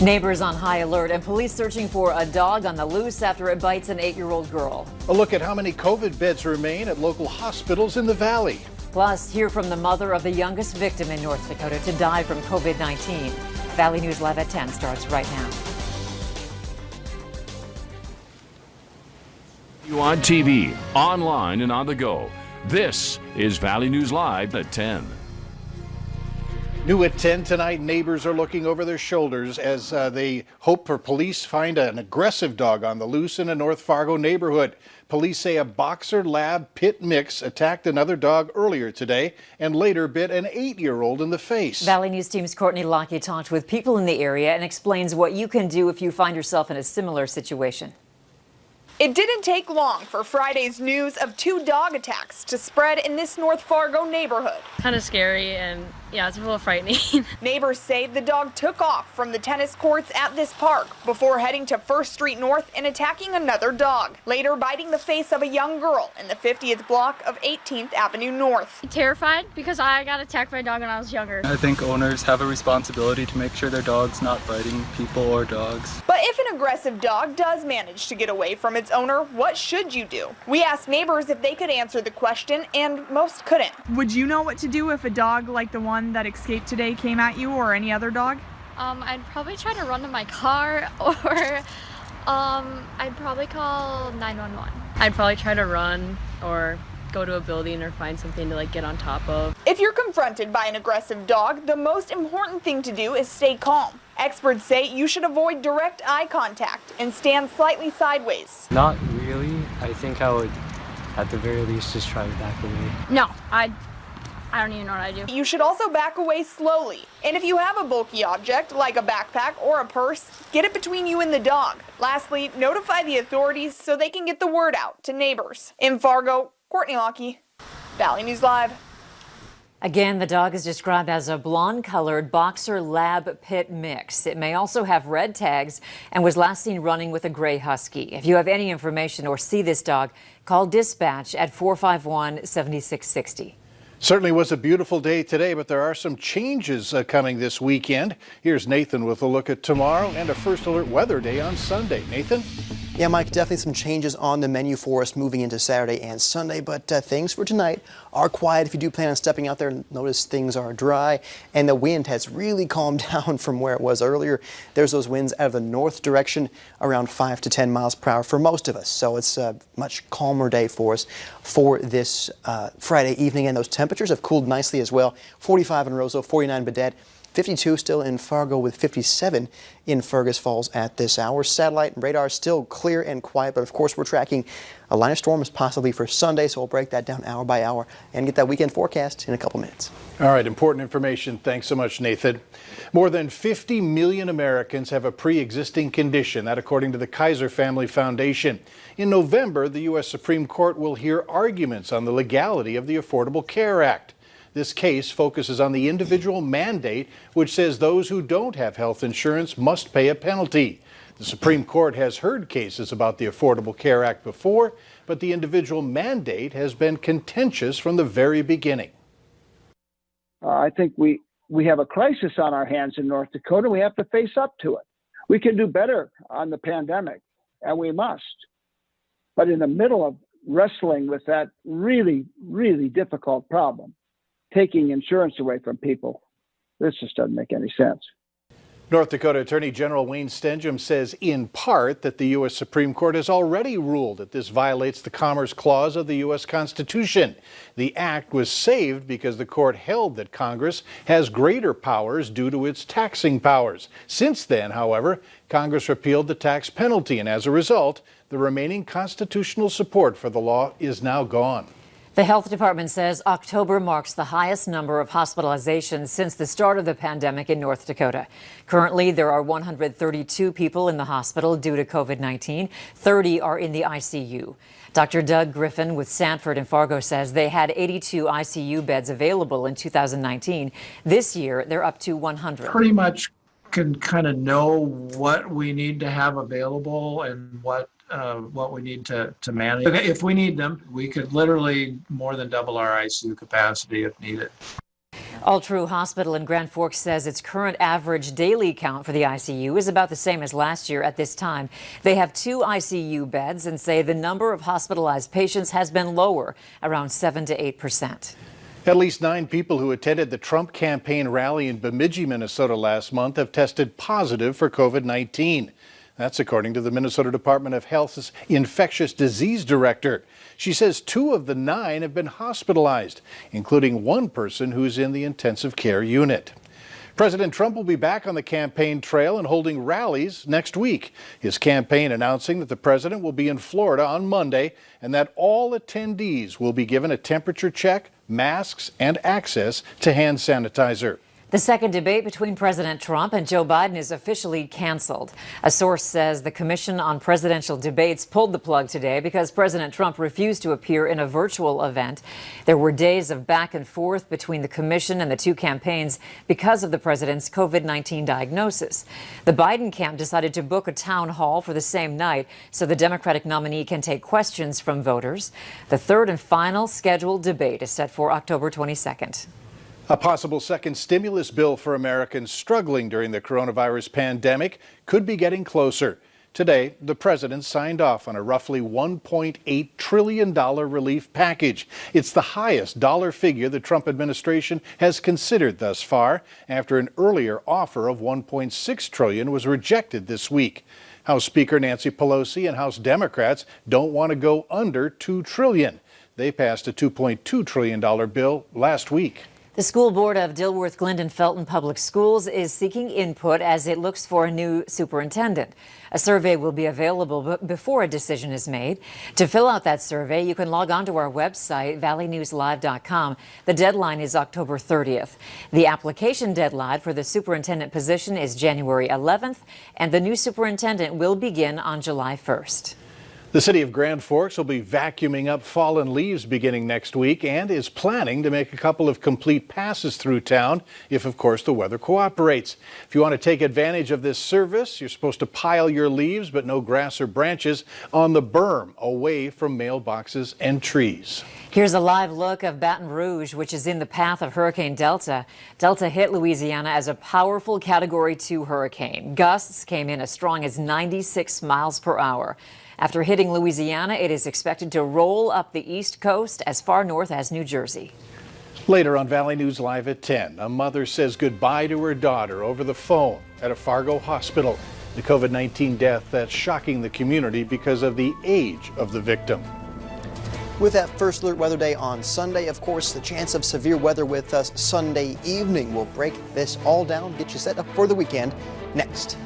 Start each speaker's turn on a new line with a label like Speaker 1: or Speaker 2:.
Speaker 1: Neighbors on high alert and police searching for a dog on the loose after it bites an 8-year-old girl.
Speaker 2: A look at how many COVID beds remain at local hospitals in the valley.
Speaker 1: Plus, hear from the mother of the youngest victim in North Dakota to die from COVID-19. Valley News Live at 10 starts right now.
Speaker 3: You on TV, online, and on the go. This is Valley News Live at 10.
Speaker 2: New at 10 tonight, neighbors are looking over their shoulders as they hope for police find an aggressive dog on the loose in a North Fargo neighborhood. Police say a boxer lab pit mix attacked another dog earlier today and later bit an 8-year-old in the face.
Speaker 1: Valley News Team's Courtney Lockie talked with people in the area and explains what you can do if you find yourself in a similar situation.
Speaker 4: It didn't take long for Friday's news of 2 dog attacks to spread in this North Fargo neighborhood.
Speaker 5: Kind of scary, and yeah, it's a little frightening.
Speaker 4: Neighbors say the dog took off from the tennis courts at this park before heading to 1st Street North and attacking another dog, later biting the face of a young girl in the 50th block of 18th Avenue North.
Speaker 5: I'm terrified because I got attacked by a dog when I was younger.
Speaker 6: I think owners have a responsibility to make sure their dog's not biting people or dogs.
Speaker 4: But if an aggressive dog does manage to get away from its owner, what should you do? We asked neighbors if they could answer the question, and most couldn't.
Speaker 7: Would you know what to do if a dog like the one that escaped today came at you, or any other dog?
Speaker 5: I'd probably try to run to my car, or I'd probably call 911. I'd probably try to run or go to a building or find something to get on top of.
Speaker 4: If you're confronted by an aggressive dog, the most important thing to do is stay calm. Experts say you should avoid direct eye contact and stand slightly sideways.
Speaker 8: Not really. I think I would, at the very least, just try to back away.
Speaker 5: No, I don't even know what I do.
Speaker 4: You should also back away slowly. And if you have a bulky object, like a backpack or a purse, get it between you and the dog. Lastly, notify the authorities so they can get the word out to neighbors. In Fargo, Courtney Lockie, Valley News Live.
Speaker 1: Again, the dog is described as a blonde-colored boxer lab pit mix. It may also have red tags and was last seen running with a gray husky. If you have any information or see this dog, call dispatch at 451-7660.
Speaker 2: Certainly was a beautiful day today, but there are some changes coming this weekend. Here's Nathan with a look at tomorrow and a first alert weather day on Sunday. Nathan?
Speaker 9: Yeah, Mike, definitely some changes on the menu for us moving into Saturday and Sunday, but things for tonight are quiet. If you do plan on stepping out there, notice things are dry, and the wind has really calmed down from where it was earlier. There's those winds out of the north direction, around 5 to 10 miles per hour for most of us, so it's a much calmer day for us for this Friday evening, and those temperatures have cooled nicely as well. 45 in Roseau, 49 Baudette, 52 still in Fargo with 57 in Fergus Falls at this hour. Satellite and radar still clear and quiet, but of course we're tracking a line of storms possibly for Sunday, so we'll break that down hour by hour and get that weekend forecast in a couple minutes.
Speaker 2: All right, important information. Thanks so much, Nathan. More than 50 million Americans have a pre-existing condition, that according to the Kaiser Family Foundation. In November, the U.S. Supreme Court will hear arguments on the legality of the Affordable Care Act. This case focuses on the individual mandate, which says those who don't have health insurance must pay a penalty. The Supreme Court has heard cases about the Affordable Care Act before, but the individual mandate has been contentious from the very beginning.
Speaker 10: I think we have a crisis on our hands in North Dakota. We have to face up to it. We can do better on the pandemic, and we must. But in the middle of wrestling with that really, really difficult problem, taking insurance away from people, this just doesn't make any sense.
Speaker 2: North Dakota Attorney General Wayne Stenjum says in part that the U.S. Supreme Court has already ruled that this violates the Commerce Clause of the U.S. Constitution. The act was saved because the court held that Congress has greater powers due to its taxing powers. Since then, however, Congress repealed the tax penalty, and as a result, the remaining constitutional support for the law is now gone.
Speaker 1: The health department says October marks the highest number of hospitalizations since the start of the pandemic in North Dakota. Currently, there are 132 people in the hospital due to COVID-19. 30 are in the ICU. Dr. Doug Griffin with Sanford and Fargo says they had 82 ICU beds available in 2019. This year, they're up to 100.
Speaker 11: Pretty much can kind of know what we need to have available and what we need to manage. If we need them, we could literally more than double our ICU capacity if needed.
Speaker 1: All True Hospital in Grand Forks says its current average daily count for the ICU is about the same as last year at this time. They have 2 ICU beds and say the number of hospitalized patients has been lower, around 7 to 8%.
Speaker 2: At least 9 people who attended the Trump campaign rally in Bemidji, Minnesota last month have tested positive for COVID-19. That's according to the Minnesota Department of Health's infectious disease director. She says 2 of the 9 have been hospitalized, including 1 person who's in the intensive care unit. President Trump will be back on the campaign trail and holding rallies next week. His campaign announcing that the president will be in Florida on Monday and that all attendees will be given a temperature check, masks, and access to hand sanitizer.
Speaker 1: The second debate between President Trump and Joe Biden is officially canceled. A source says the Commission on Presidential Debates pulled the plug today because President Trump refused to appear in a virtual event. There were days of back and forth between the commission and the 2 campaigns because of the president's COVID-19 diagnosis. The Biden camp decided to book a town hall for the same night so the Democratic nominee can take questions from voters. The third and final scheduled debate is set for October 22nd.
Speaker 2: A possible second stimulus bill for Americans struggling during the coronavirus pandemic could be getting closer. Today, the president signed off on a roughly $1.8 trillion relief package. It's the highest dollar figure the Trump administration has considered thus far, after an earlier offer of $1.6 trillion was rejected this week. House Speaker Nancy Pelosi and House Democrats don't want to go under $2 trillion. They passed a $2.2 trillion bill last week.
Speaker 1: The school board of Dilworth, Glendon, Felton Public Schools is seeking input as it looks for a new superintendent. A survey will be available before a decision is made. To fill out that survey, you can log on to our website, valleynewslive.com. The deadline is October 30th. The application deadline for the superintendent position is January 11th, and the new superintendent will begin on July 1st.
Speaker 2: The city of Grand Forks will be vacuuming up fallen leaves beginning next week and is planning to make a couple of complete passes through town if, of course, the weather cooperates. If you want to take advantage of this service, you're supposed to pile your leaves, but no grass or branches, on the berm away from mailboxes and trees.
Speaker 1: Here's a live look of Baton Rouge, which is in the path of Hurricane Delta. Delta hit Louisiana as a powerful Category 2 hurricane. Gusts came in as strong as 96 miles per hour. After hitting Louisiana, it is expected to roll up the East Coast as far north as New Jersey.
Speaker 2: Later on Valley News Live at 10, a mother says goodbye to her daughter over the phone at a Fargo hospital. The COVID-19 death that's shocking the community because of the age of the victim.
Speaker 9: With that first alert weather day on Sunday, of course, the chance of severe weather with us Sunday evening will break this all down, get you set up for the weekend next.